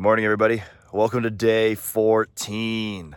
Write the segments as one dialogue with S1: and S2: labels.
S1: morning, everybody. Welcome to day 14.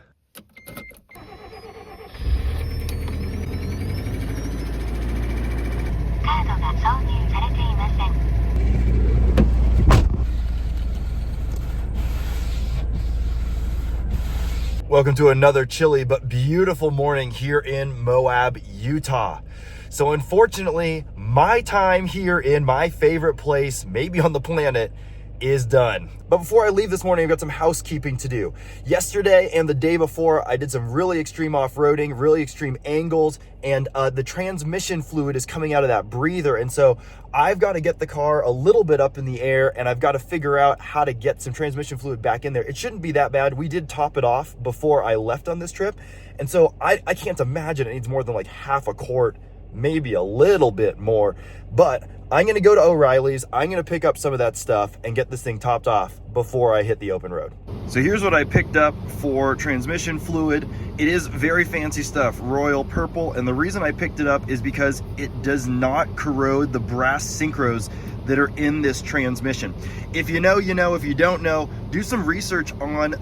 S1: Welcome to another chilly but beautiful morning here in Moab, Utah. So unfortunately, my time here in my favorite place, maybe on the planet, is done. But before I leave this morning, I've got some housekeeping to do. Yesterday and the day before, I did some really extreme off-roading, really extreme angles, and the transmission fluid is coming out of that breather. And so I've got to get the car a little bit up in the air, and I've got to figure out how to get some transmission fluid back in there. It shouldn't be that bad. We did top it off before I left on this trip. And so I can't imagine it needs more than like half a quart, maybe a little bit more. But I'm going to go to O'Reilly's. I'm going to pick up some of that stuff and get this thing topped off before I hit the open road. So here's what I picked up for transmission fluid. It is very fancy stuff, royal purple. And the reason I picked it up is because it does not corrode the brass synchros that are in this transmission. If you know, you know. If you don't know, do some research on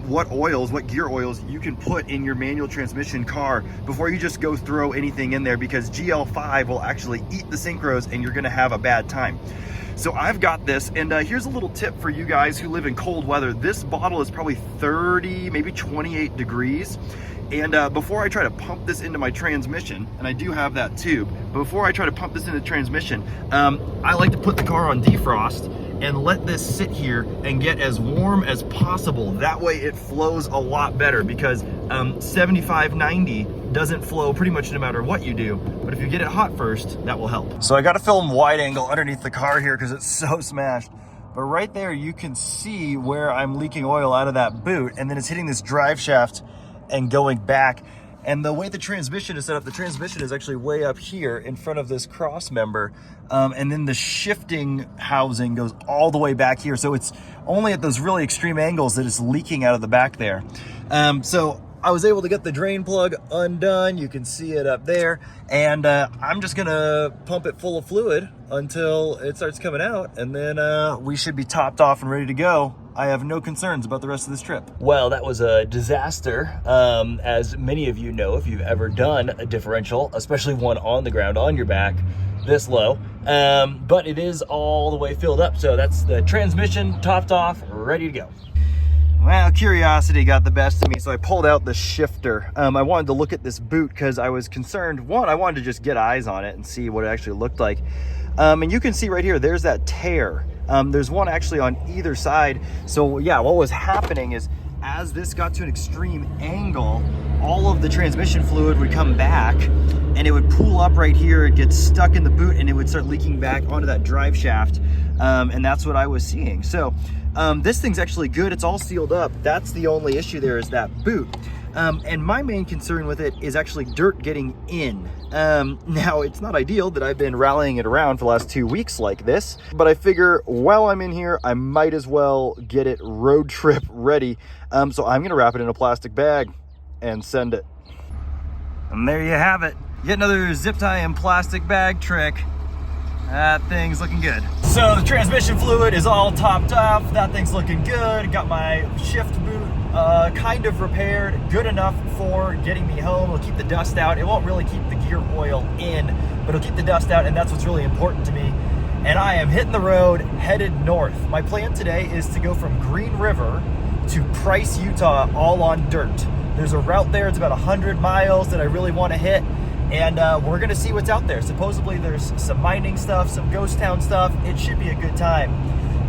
S1: what oils, what gear oils you can put in your manual transmission car before you just go throw anything in there, because GL5 will actually eat the synchros and you're gonna have a bad time. So I've got this, and here's a little tip for you guys who live in cold weather. This bottle is probably 30, maybe 28 degrees. And before I try to pump this into my transmission, and I do have that tube, but before I try to pump this into the transmission, I like to put the car on defrost and let this sit here and get as warm as possible. That way it flows a lot better, because 75, 90 doesn't flow pretty much no matter what you do. But if you get it hot first, that will help. So I got to film wide angle underneath the car here because it's so smashed. But right there, you can see where I'm leaking oil out of that boot, and then it's hitting this drive shaft and going back. And the way the transmission is set up, the transmission is actually way up here in front of this cross member. And then the shifting housing goes all the way back here. So it's only at those really extreme angles that it's leaking out of the back there. So I was able to get the drain plug undone. You can see it up there. And I'm just gonna pump it full of fluid until it starts coming out. And then we should be topped off and ready to go. I have no concerns about the rest of this trip. Well, that was a disaster. As many of you know, if you've ever done a differential, especially one on the ground, on your back, this low. But it is all the way filled up. So that's the transmission topped off, ready to go. Well, curiosity got the best of me, so I pulled out the shifter. I wanted to look at this boot because I was concerned. One, I wanted to just get eyes on it and see what it actually looked like. And you can see right here, there's that tear. There's one actually on either side. So yeah, what was happening is as this got to an extreme angle, all of the transmission fluid would come back and it would pool up right here. It gets stuck in the boot and it would start leaking back onto that drive shaft. And that's what I was seeing. So this thing's actually good. It's all sealed up. That's the only issue there, is that boot. And my main concern with it is actually dirt getting in. Now, it's not ideal that I've been rallying it around for the last 2 weeks like this, but I figure while I'm in here, I might as well get it road trip ready. So I'm gonna wrap it in a plastic bag and send it. And there you have it. Yet another zip tie and plastic bag trick. That thing's looking good. So the transmission fluid is all topped off. That thing's looking good. Got my shift boot kind of repaired, good enough for getting me home. It'll keep the dust out. It won't really keep the gear oil in, but it'll keep the dust out, and that's what's really important to me. And I am hitting the road, headed north. My plan today is to go from Green River to Price, Utah, all on dirt. There's a route there, it's about 100 miles that I really want to hit. And we're gonna see what's out there. Supposedly there's some mining stuff, some ghost town stuff. It should be a good time.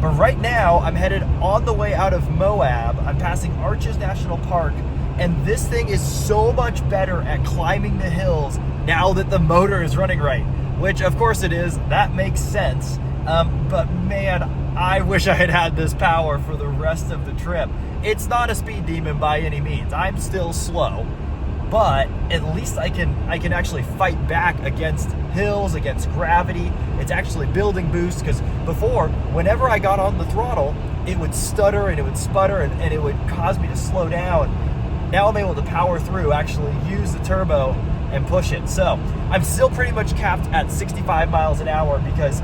S1: But right now I'm headed on the way out of Moab. I'm passing Arches National Park, and this thing is so much better at climbing the hills now that the motor is running right, which of course it is. That makes sense. But man, I wish I had had this power for the rest of the trip. It's not a speed demon by any means. I'm still slow, but at least I can actually fight back against hills, against gravity. It's actually building boost, because before, whenever I got on the throttle, it would stutter and it would sputter and it would cause me to slow down. Now I'm able to power through, actually use the turbo and push it. So I'm still pretty much capped at 65 miles an hour because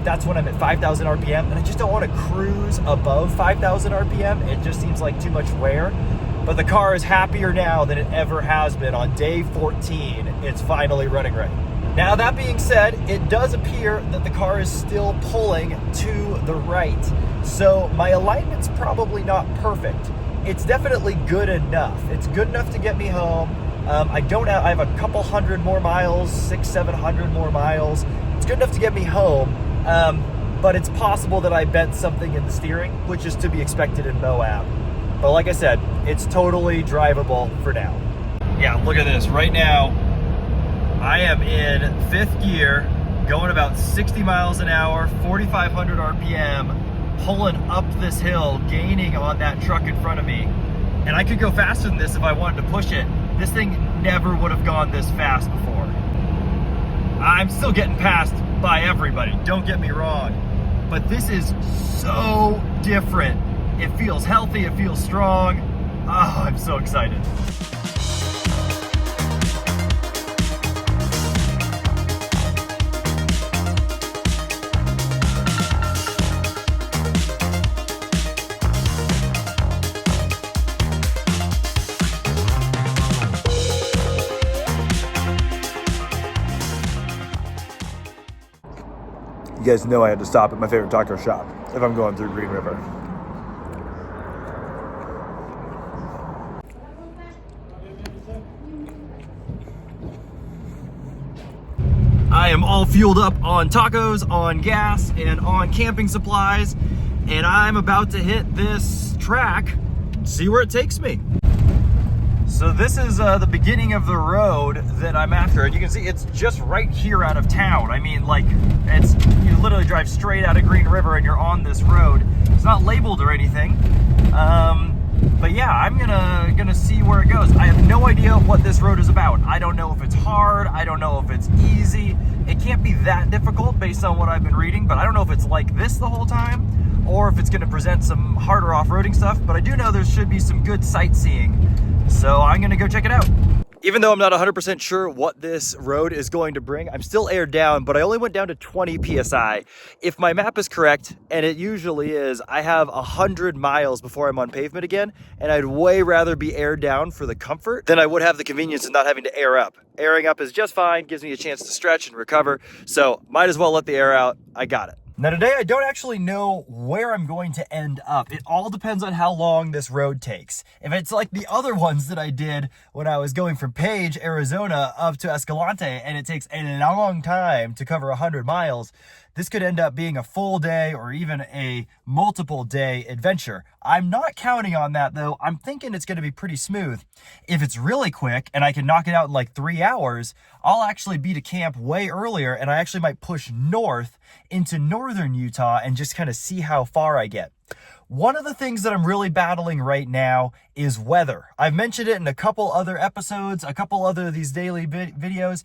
S1: that's when I'm at 5,000 RPM, and I just don't want to cruise above 5,000 RPM. It just seems like too much wear. But the car is happier now than it ever has been. On day 14, it's finally running right. Now, that being said, it does appear that the car is still pulling to the right. So my alignment's probably not perfect. It's definitely good enough. It's good enough to get me home. I have a couple hundred more miles, 600-700 more miles. It's good enough to get me home, but it's possible that I bent something in the steering, which is to be expected in Moab. But like I said, it's totally drivable for now. Yeah, look at this. Right now, I am in 5th gear, going about 60 miles an hour, 4,500 RPM, pulling up this hill, gaining on that truck in front of me. And I could go faster than this if I wanted to push it. This thing never would have gone this fast before. I'm still getting passed by everybody, don't get me wrong. But this is so different. It feels healthy, it feels strong. Oh, I'm so excited. You guys know I had to stop at my favorite taco shop if I'm going through Green River. I am all fueled up on tacos, on gas, and on camping supplies, and I'm about to hit this track, see where it takes me. So this is the beginning of the road that I'm after, and you can see it's just right here out of town. I mean, like, you literally drive straight out of Green River and you're on this road. It's not labeled or anything, but yeah, I'm gonna see where it goes. I have no idea what this road is about. I don't know if it's hard, I don't know if it's easy. It can't be that difficult based on what I've been reading, but I don't know if it's like this the whole time or if it's gonna present some harder off-roading stuff, but I do know there should be some good sightseeing. So I'm gonna go check it out. Even though I'm not 100% sure what this road is going to bring, I'm still aired down, but I only went down to 20 PSI. If my map is correct, and it usually is, I have 100 miles before I'm on pavement again, and I'd way rather be aired down for the comfort than I would have the convenience of not having to air up. Airing up is just fine, gives me a chance to stretch and recover, so might as well let the air out. I got it. Now today, I don't actually know where I'm going to end up. It all depends on how long this road takes. If it's like the other ones that I did when I was going from Page, Arizona up to Escalante, and it takes a long time to cover 100 miles, this could end up being a full day or even a multiple day adventure. I'm not counting on that though. I'm thinking it's gonna be pretty smooth. If it's really quick and I can knock it out in like 3 hours, I'll actually be to camp way earlier, and I actually might push north into northern Utah and just kind of see how far I get. One of the things that I'm really battling right now is weather. I've mentioned it in a couple other episodes, a couple other of these daily videos.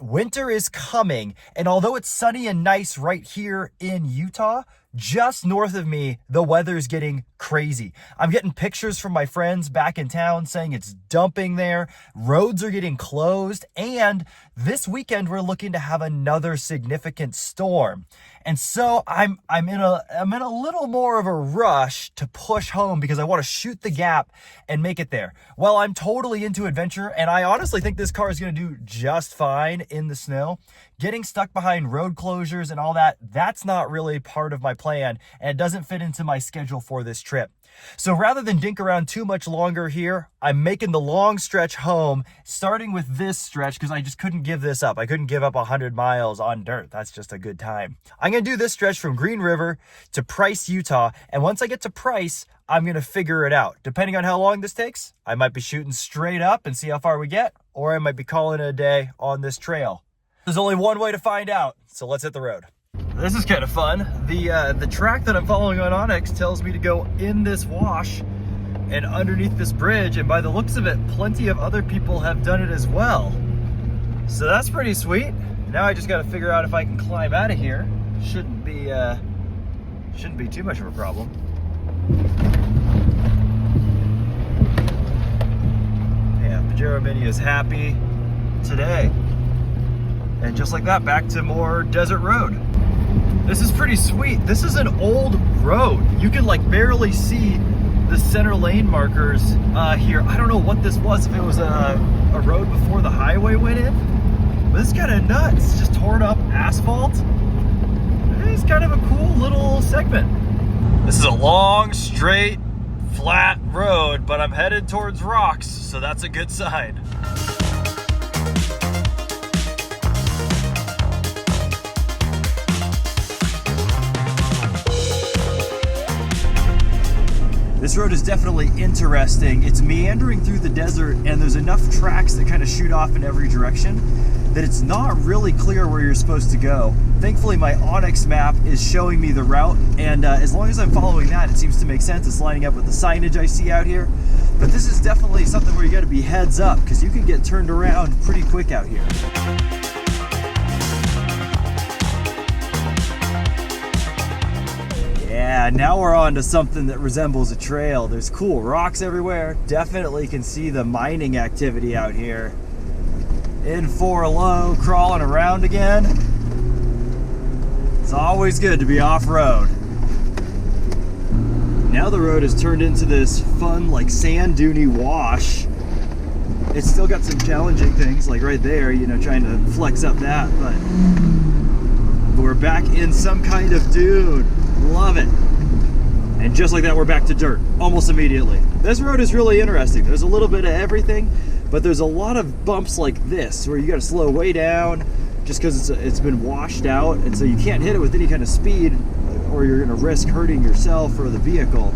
S1: Winter is coming, and although it's sunny and nice right here in Utah, just north of me, the weather's getting crazy. I'm getting pictures from my friends back in town saying it's dumping there. Roads are getting closed, and this weekend we're looking to have another significant storm. And so I'm in a little more of a rush to push home because I want to shoot the gap and make it there. Well, I'm totally into adventure, and I honestly think this car is going to do just fine in the snow. Getting stuck behind road closures and all that, that's not really part of my plan, and it doesn't fit into my schedule for this trip. So rather than dink around too much longer here, I'm making the long stretch home, starting with this stretch because I just couldn't give this up. I couldn't give up 100 miles on dirt. That's just a good time. I'm going to do this stretch from Green River to Price, Utah, and once I get to Price, I'm going to figure it out. Depending on how long this takes, I might be shooting straight up and see how far we get, or I might be calling it a day on this trail. There's only one way to find out, so let's hit the road. This is kind of fun. The track that I'm following on Onyx tells me to go in this wash and underneath this bridge, and by the looks of it, plenty of other people have done it as well. So that's pretty sweet. Now I just got to figure out if I can climb out of here. Shouldn't be too much of a problem. Yeah, Pajero Mini is happy today. And just like that, back to more desert road. This is pretty sweet. This is an old road. You can like barely see the center lane markers here. I don't know what this was, if it was a road before the highway went in, but this is kind of nuts. Just torn up asphalt. It's kind of a cool little segment. This is a long, straight, flat road, but I'm headed towards rocks, so that's a good sign. This road is definitely interesting. It's meandering through the desert, and there's enough tracks that kind of shoot off in every direction that it's not really clear where you're supposed to go. Thankfully, my Onyx map is showing me the route, and as long as I'm following that, it seems to make sense. It's lining up with the signage I see out here. But this is definitely something where you gotta be heads up, because you can get turned around pretty quick out here. Yeah, now we're on to something that resembles a trail. There's cool rocks everywhere. Definitely can see the mining activity out here. In 4 low, crawling around again. It's always good to be off-road. Now the road has turned into this fun, like sand duney wash. It's still got some challenging things, like right there, you know, trying to flex up that, but we're back in some kind of dune. Love it. And just like that, we're back to dirt almost immediately. This road is really interesting. There's a little bit of everything, but there's a lot of bumps like this where you got to slow way down just because it's been washed out, and so you can't hit it with any kind of speed or you're going to risk hurting yourself or the vehicle.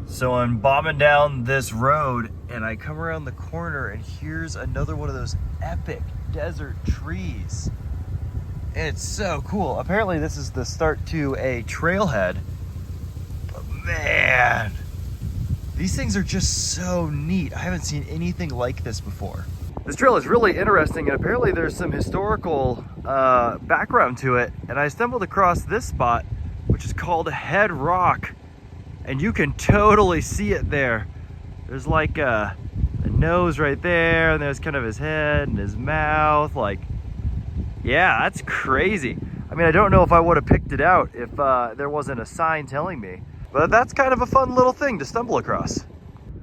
S1: So I'm bombing down this road and I come around the corner and here's another one of those epic desert trees. It's so cool. Apparently this is the start to a trailhead. But man, these things are just so neat. I haven't seen anything like this before. This trail is really interesting, and apparently there's some historical background to it. And I stumbled across this spot, which is called Head Rock. And you can totally see it there. There's like a nose right there, and there's kind of his head and his mouth. Like, yeah, that's crazy. I mean, I don't know if I would have picked it out if there wasn't a sign telling me, but that's kind of a fun little thing to stumble across.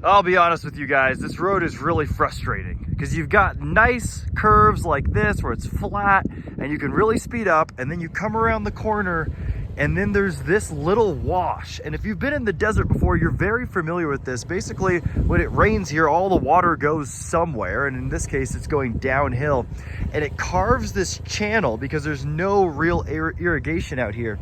S1: I'll be honest with you guys, this road is really frustrating because you've got nice curves like this where it's flat and you can really speed up, and then you come around the corner and then there's this little wash. And if you've been in the desert before, you're very familiar with this. Basically, when it rains here, all the water goes somewhere, and in this case, it's going downhill. And it carves this channel because there's no real irrigation out here.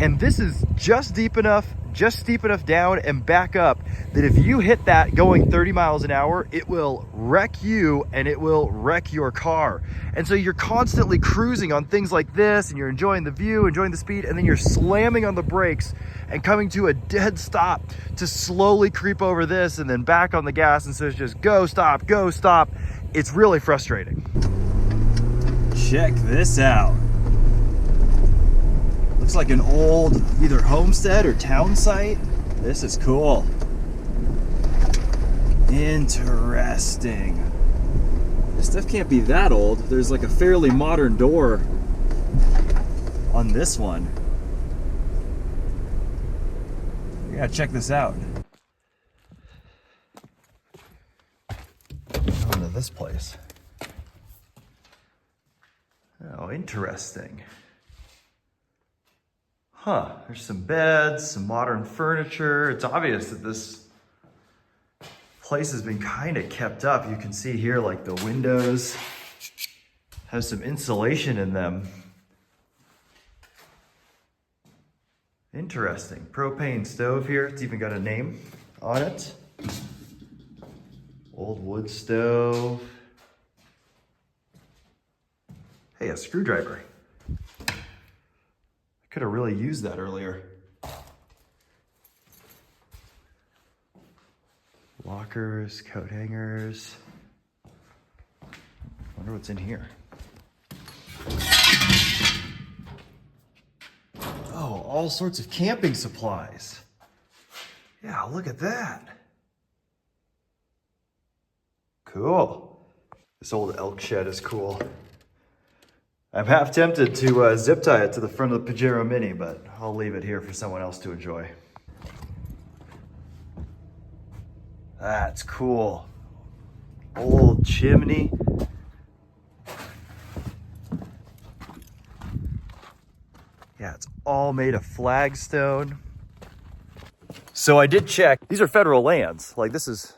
S1: And this is just deep enough, just steep enough down and back up that if you hit that going 30 miles an hour, it will wreck you and it will wreck your car. And so you're constantly cruising on things like this, and you're enjoying the view, enjoying the speed, and then you're slamming on the brakes and coming to a dead stop to slowly creep over this and then back on the gas. And so it's just go, stop, go, stop. It's really frustrating. Check this out. Looks like an old either homestead or town site. This is cool. Interesting. This stuff can't be that old. There's like a fairly modern door on this one. We gotta check this out. Going to this place. Oh, interesting. Huh, there's some beds, some modern furniture. It's obvious that this place has been kind of kept up. You can see here, like the windows have some insulation in them. Interesting. Propane stove here. It's even got a name on it. Old wood stove. Hey, a screwdriver. Could have really used that earlier. Lockers, coat hangers. Wonder what's in here. Oh, all sorts of camping supplies. Yeah, look at that. Cool. This old elk shed is cool. I'm half tempted to zip tie it to the front of the Pajero Mini, but I'll leave it here for someone else to enjoy. That's cool. Old chimney. Yeah, it's all made of flagstone. So I did check. These are federal lands. Like this is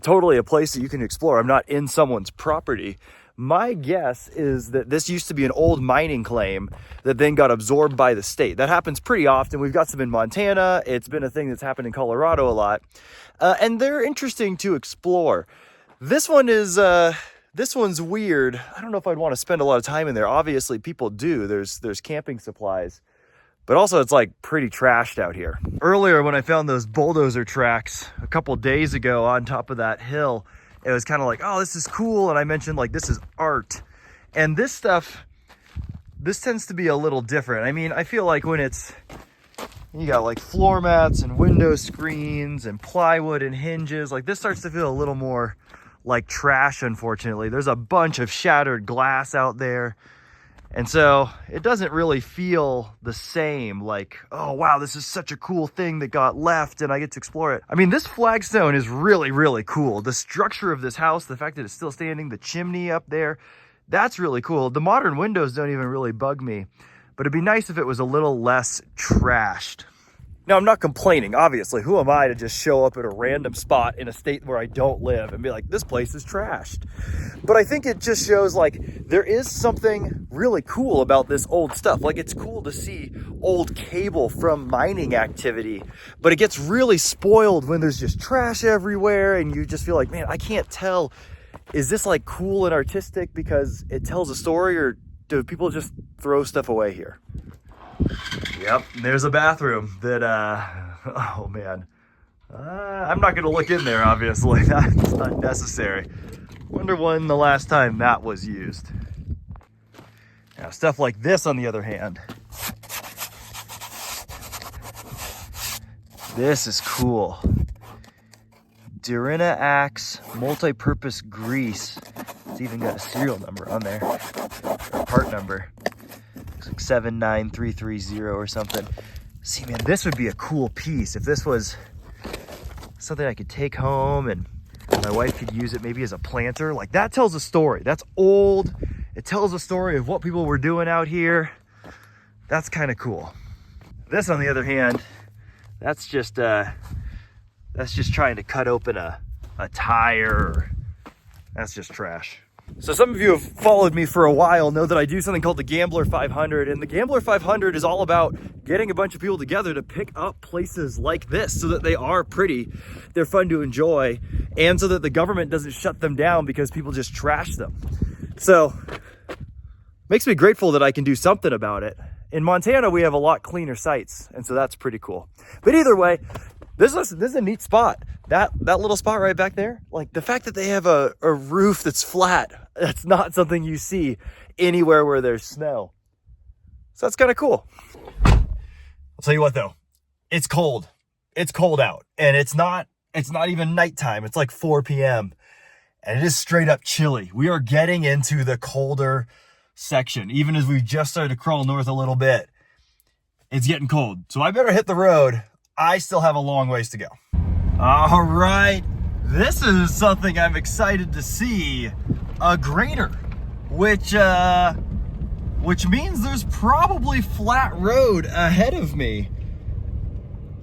S1: totally a place that you can explore. I'm not in someone's property. My guess is that this used to be an old mining claim that then got absorbed by the state. That happens pretty often. We've got some in Montana. It's been a thing that's happened in Colorado a lot. And they're interesting to explore. This one's weird. I don't know if I'd want to spend a lot of time in there. Obviously people do. There's camping supplies, but also it's like pretty trashed out here. Earlier when I found those bulldozer tracks a couple days ago on top of that hill, it was kind of like, oh, this is cool. And I mentioned like, this is art. And this stuff, this tends to be a little different. I mean, I feel like when you got like floor mats and window screens and plywood and hinges, like this starts to feel a little more like trash, unfortunately. There's a bunch of shattered glass out there. And so it doesn't really feel the same, like, oh, wow, this is such a cool thing that got left and I get to explore it. I mean, this flagstone is really, really cool. The structure of this house, the fact that it's still standing, the chimney up there, that's really cool. The modern windows don't even really bug me, but it'd be nice if it was a little less trashed. Now, I'm not complaining, obviously. Who am I to just show up at a random spot in a state where I don't live and be like, this place is trashed? But I think it just shows like there is something really cool about this old stuff. Like it's cool to see old cable from mining activity, but it gets really spoiled when there's just trash everywhere and you just feel like, man, I can't tell. Is this like cool and artistic because it tells a story, or do people just throw stuff away here? Yep, there's a bathroom that, oh man. I'm not gonna look in there, obviously. That's unnecessary. Wonder when the last time that was used. Now, stuff like this, on the other hand. This is cool. Durina Axe multi-purpose grease. It's even got a serial number on there, or a part number. Looks like 79330 or something. See, man, this would be a cool piece if this was something I could take home and my wife could use it maybe as a planter. Like that tells a story. That's old. It tells a story of what people were doing out here. That's kind of cool. This, on the other hand, that's just trying to cut open a tire. That's just trash. So some of you have followed me for a while know that I do something called the Gambler 500, and the Gambler 500 is all about getting a bunch of people together to pick up places like this so that they are pretty, they're fun to enjoy, and so that the government doesn't shut them down because people just trash them. So makes me grateful that I can do something about it. In Montana, we have a lot cleaner sites, and so that's pretty cool. But either way, this is a neat spot. That little spot right back there, like the fact that they have a roof that's flat, that's not something you see anywhere where there's snow. So that's kind of cool. I'll tell you what though, it's cold. It's cold out, and it's not even nighttime. It's like 4 p.m. and it is straight up chilly. We are getting into the colder section. Even as we just started to crawl north a little bit, it's getting cold. So I better hit the road. I still have a long ways to go. All right, this is something I'm excited to see, a grader, which means there's probably flat road ahead of me.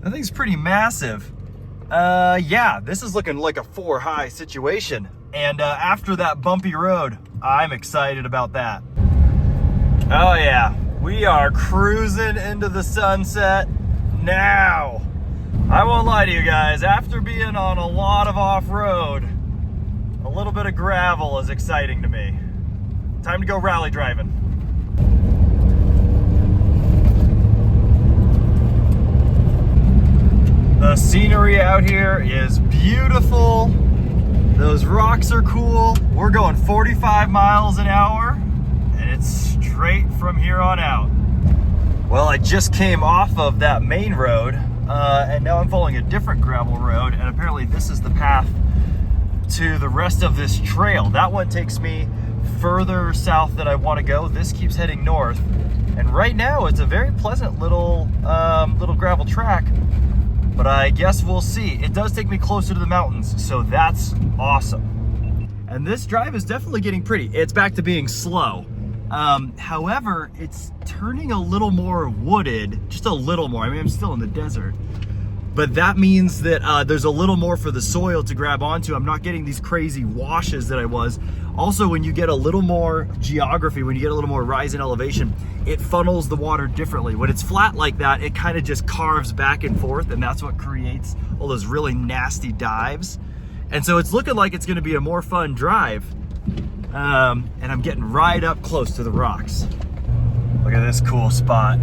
S1: That thing's pretty massive. Yeah, this is looking like a 4-high situation. And after that bumpy road, I'm excited about that. Oh yeah, we are cruising into the sunset now. I won't lie to you guys, after being on a lot of off-road, a little bit of gravel is exciting to me. Time to go rally driving. The scenery out here is beautiful. Those rocks are cool. We're going 45 miles an hour, and it's straight from here on out. Well, I just came off of that main road, and now I'm following a different gravel road, and apparently this is the path to the rest of this trail. That one takes me further south that I want to go. This keeps heading north. And right now it's a very pleasant little gravel track, but I guess we'll see. It does take me closer to the mountains, so that's awesome. And this drive is definitely getting pretty. It's back to being slow. However, it's turning a little more wooded, just a little more. I mean, I'm still in the desert, but that means that there's a little more for the soil to grab onto. I'm not getting these crazy washes that I was. Also, when you get a little more geography, when you get a little more rise in elevation, it funnels the water differently. When it's flat like that, it kind of just carves back and forth, and that's what creates all those really nasty dives. And so it's looking like it's gonna be a more fun drive. And I'm getting right up close to the rocks. Look at this cool spot.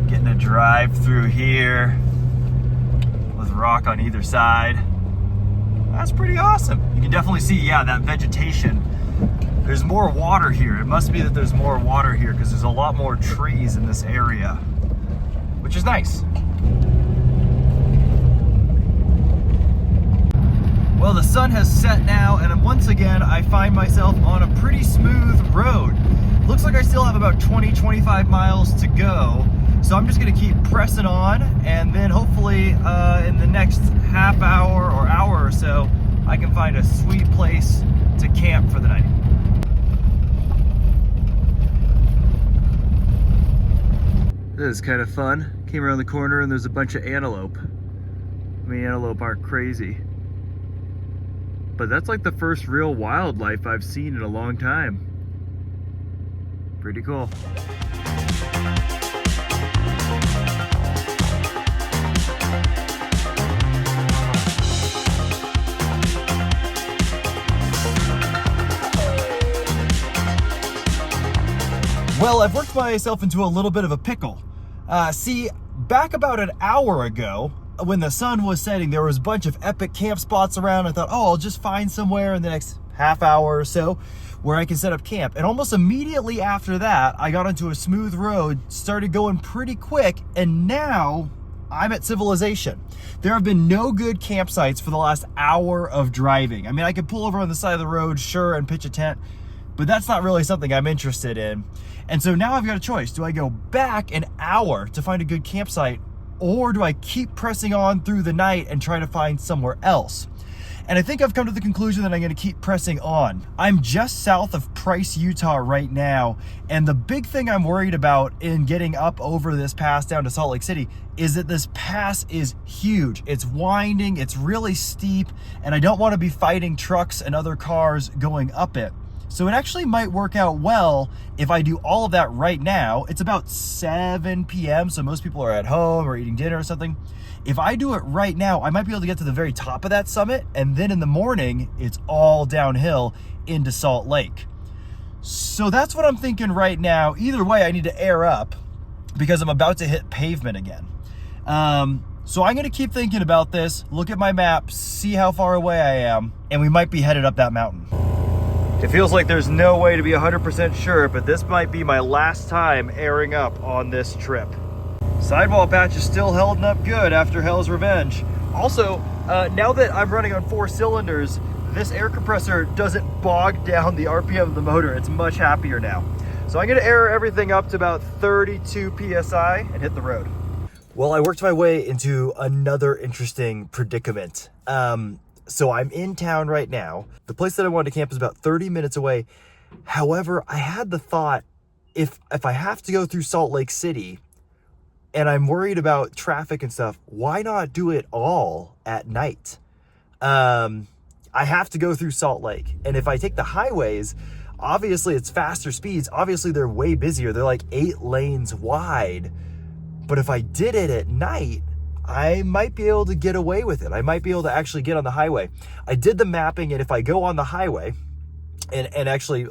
S1: Getting a drive through here with rock on either side. That's pretty awesome. You can definitely see, yeah, that vegetation. There's more water here. It must be that there's more water here because there's a lot more trees in this area, which is nice. Well, the sun has set now, and once again, I find myself on a pretty smooth road. Looks like I still have about 20-25 miles to go. So I'm just gonna keep pressing on, and then hopefully in the next half hour or hour or so, I can find a sweet place to camp for the night. This is kind of fun. Came around the corner and there's a bunch of antelope. I mean, antelope aren't crazy, but that's like the first real wildlife I've seen in a long time. Pretty cool. Well, I've worked myself into a little bit of a pickle. See, back about an hour ago, when the sun was setting, there was a bunch of epic camp spots around. I thought, oh, I'll just find somewhere in the next half hour or so where I can set up camp. And almost immediately after that, I got onto a smooth road, started going pretty quick, and now I'm at civilization. There have been no good campsites for the last hour of driving. I mean, I could pull over on the side of the road, sure, and pitch a tent, but that's not really something I'm interested in. And so now I've got a choice. Do I go back an hour to find a good campsite, or do I keep pressing on through the night and try to find somewhere else? And I think I've come to the conclusion that I'm gonna keep pressing on. I'm just south of Price, Utah right now, and the big thing I'm worried about in getting up over this pass down to Salt Lake City is that this pass is huge. It's winding, it's really steep, and I don't wanna be fighting trucks and other cars going up it. So it actually might work out well if I do all of that right now. It's about 7 p.m., so most people are at home or eating dinner or something. If I do it right now, I might be able to get to the very top of that summit, and then in the morning, it's all downhill into Salt Lake. So that's what I'm thinking right now. Either way, I need to air up because I'm about to hit pavement again. So I'm gonna keep thinking about this, look at my map, see how far away I am, and we might be headed up that mountain. It feels like there's no way to be 100% sure, but this might be my last time airing up on this trip. Sidewall patch is still holding up good after Hell's Revenge. Also, now that I'm running on 4 cylinders, this air compressor doesn't bog down the RPM of the motor. It's much happier now. So I'm gonna air everything up to about 32 PSI and hit the road. Well, I worked my way into another interesting predicament. So I'm in town right now. The place that I wanted to camp is about 30 minutes away. However, I had the thought, if I have to go through Salt Lake City and I'm worried about traffic and stuff, why not do it all at night? I have to go through Salt Lake. And if I take the highways, obviously it's faster speeds. Obviously they're way busier. They're like 8 lanes wide. But if I did it at night, I might be able to get away with it. I might be able to actually get on the highway. I did the mapping, and if I go on the highway and actually,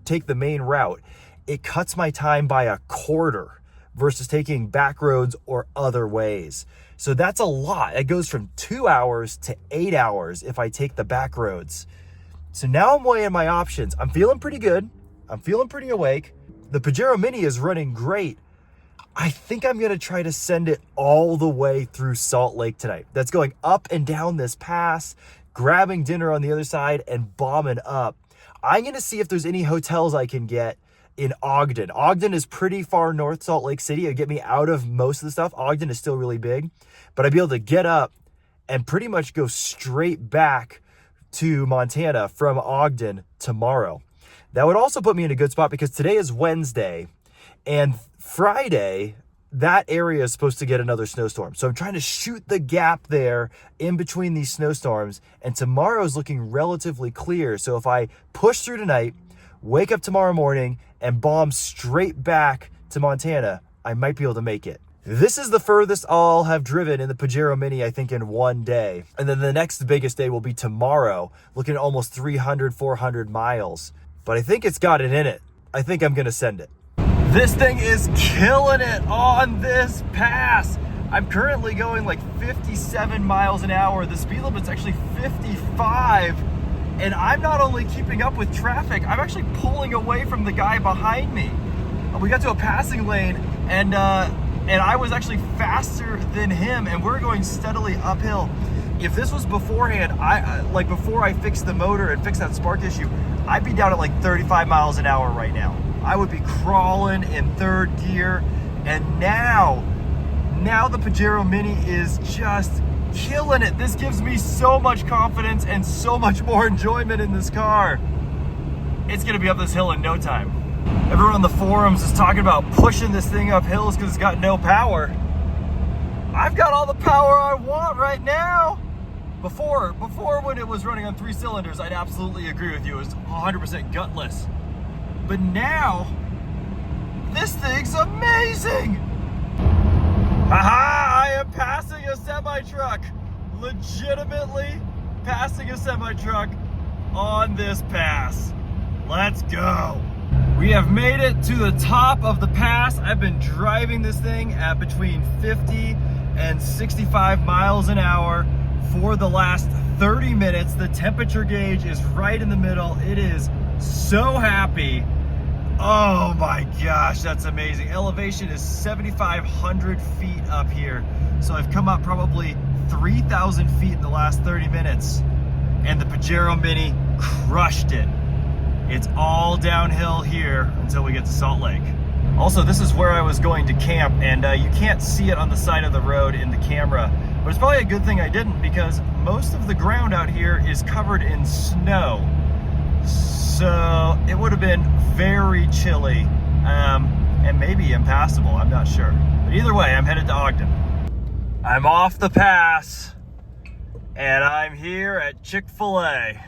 S1: take the main route, it cuts my time by a quarter versus taking back roads or other ways. So that's a lot. It goes from 2 hours to 8 hours if I take the back roads. So now I'm weighing my options. I'm feeling pretty good. I'm feeling pretty awake. The Pajero Mini is running great. I think I'm gonna try to send it all the way through Salt Lake tonight. That's going up and down this pass, grabbing dinner on the other side and bombing up. I'm going to see if there's any hotels I can get in Ogden. Ogden is pretty far north, Salt Lake City. It'd get me out of most of the stuff. Ogden is still really big, but I'd be able to get up and pretty much go straight back to Montana from Ogden tomorrow. That would also put me in a good spot because today is Wednesday, and Friday, that area is supposed to get another snowstorm. So I'm trying to shoot the gap there in between these snowstorms, and tomorrow's looking relatively clear. So if I push through tonight, wake up tomorrow morning, and bomb straight back to Montana, I might be able to make it. This is the furthest I'll have driven in the Pajero Mini, I think, in one day. And then the next biggest day will be tomorrow, looking at almost 300, 400 miles. But I think it's got it in it. I think I'm gonna send it. This thing is killing it on this pass. I'm currently going like 57 miles an hour. The speed limit's actually 55. And I'm not only keeping up with traffic, I'm actually pulling away from the guy behind me. We got to a passing lane, and I was actually faster than him, and we're going steadily uphill. If this was beforehand, like before I fixed the motor and fixed that spark issue, I'd be down at like 35 miles an hour right now. I would be crawling in third gear, and now the Pajero Mini is just killing it. This gives me so much confidence and so much more enjoyment in this car. It's gonna be up this hill in no time. Everyone on the forums is talking about pushing this thing up hills because it's got no power. I've got all the power I want right now. Before when it was running on 3 cylinders, I'd absolutely agree with you. It was 100% gutless. But now, this thing's amazing. Haha, I am passing a semi-truck. Legitimately passing a semi-truck on this pass. Let's go. We have made it to the top of the pass. I've been driving this thing at between 50 and 65 miles an hour for the last 30 minutes. The temperature gauge is right in the middle. It is so happy. Oh my gosh, that's amazing. Elevation is 7,500 feet up here. So I've come up probably 3,000 feet in the last 30 minutes. And the Pajero Mini crushed it. It's all downhill here until we get to Salt Lake. Also, this is where I was going to camp, and you can't see it on the side of the road in the camera, but it's probably a good thing I didn't because most of the ground out here is covered in snow. So it would have been very chilly and maybe impassable, I'm not sure. But either way, I'm headed to Ogden. I'm off the pass, and I'm here at Chick-fil-A.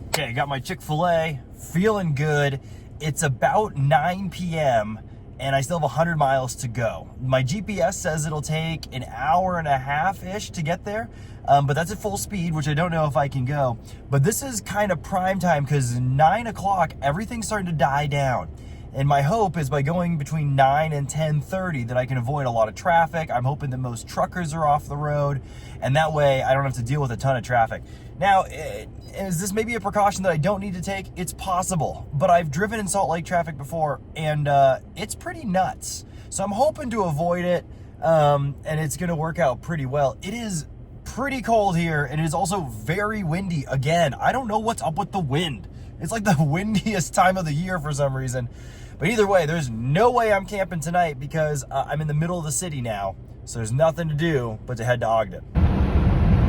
S1: Okay, got my Chick-fil-A, feeling good. It's about 9 p.m. and I still have 100 miles to go. My GPS says it'll take an hour and a half-ish to get there, but that's at full speed, which I don't know if I can go. But this is kind of prime time because 9 o'clock, everything's starting to die down. And my hope is by going between 9 and 10:30 that I can avoid a lot of traffic. I'm hoping that most truckers are off the road, and that way I don't have to deal with a ton of traffic. Now, is this maybe a precaution that I don't need to take? It's possible, but I've driven in Salt Lake traffic before, and it's pretty nuts. So I'm hoping to avoid it, and it's gonna work out pretty well. It is pretty cold here, and it is also very windy. Again, I don't know what's up with the wind. It's like the windiest time of the year for some reason. But either way, there's no way I'm camping tonight because I'm in the middle of the city now. So there's nothing to do but to head to Ogden.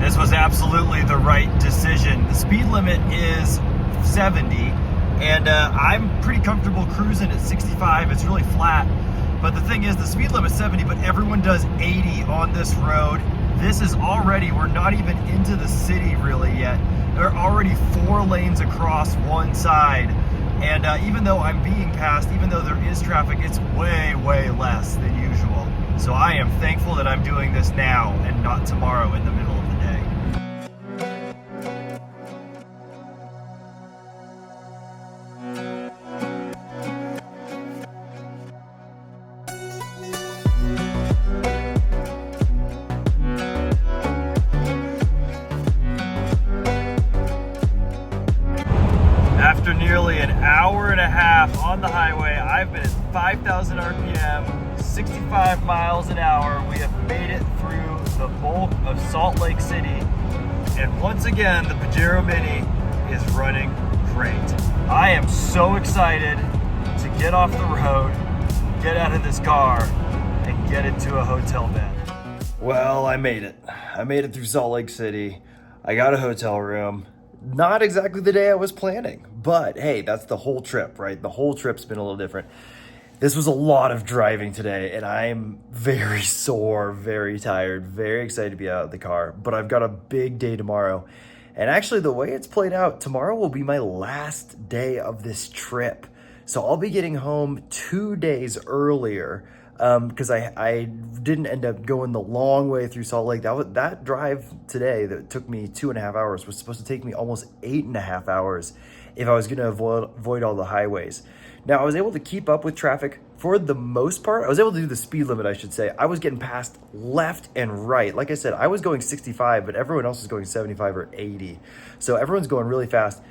S1: This was absolutely the right decision. The speed limit is 70, and I'm pretty comfortable cruising at 65. It's really flat. But the thing is, the speed limit's 70, but everyone does 80 on this road. This is already, we're not even into the city really yet. There are already 4 lanes across one side. And even though I'm being passed, even though there is traffic, it's way, way less than usual. So I am thankful that I'm doing this now and not tomorrow in the middle of the day. After nearly an hour and a half on the highway. I've been at 5,000 RPM, 65 miles an hour. We have made it through the bulk of Salt Lake City. And once again, the Pajero Mini is running great. I am so excited to get off the road, get out of this car, and get into a hotel bed. Well, I made it. I made it through Salt Lake City. I got a hotel room. Not exactly the day I was planning, but hey, that's the whole trip, right? The whole trip's been a little different. This was a lot of driving today, and I'm very sore, very tired, very excited to be out of the car, but I've got a big day tomorrow. And actually, the way it's played out, tomorrow will be my last day of this trip. So I'll be getting home 2 days earlier because I didn't end up going the long way through Salt Lake. That drive today that took me 2.5 hours was supposed to take me almost 8.5 hours if I was going to avoid all the highways. Now, I was able to keep up with traffic for the most part. I was able to do the speed limit, I should say. I was getting passed left and right. Like I said, I was going 65, but everyone else was going 75 or 80. So everyone's going really fast.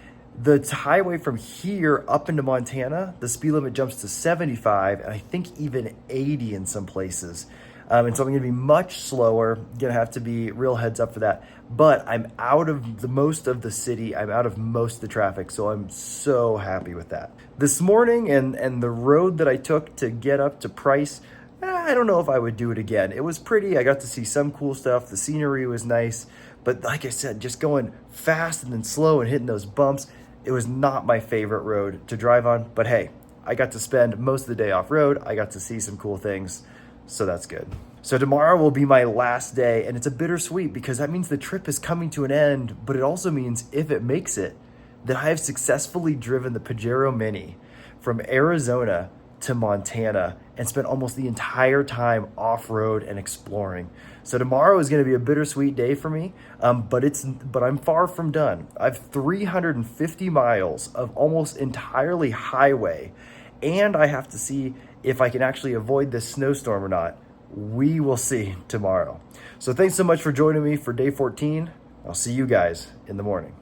S1: The highway from here up into Montana, the speed limit jumps to 75 and I think even 80 in some places. And so I'm gonna be much slower, gonna have to be real heads up for that. But I'm out of most of the city, I'm out of most of the traffic, so I'm so happy with that. This morning and the road that I took to get up to Price, I don't know if I would do it again. It was pretty, I got to see some cool stuff, the scenery was nice, but like I said, just going fast and then slow and hitting those bumps, it was not my favorite road to drive on, but hey, I got to spend most of the day off road. I got to see some cool things, so that's good. So tomorrow will be my last day, and it's a bittersweet because that means the trip is coming to an end, but it also means if it makes it, that I have successfully driven the Pajero Mini from Arizona to Montana and spent almost the entire time off-road and exploring. So tomorrow is going to be a bittersweet day for me, but I'm far from done. I have 350 miles of almost entirely highway, and I have to see if I can actually avoid this snowstorm or not. We will see tomorrow. So thanks so much for joining me for day 14. I'll see you guys in the morning.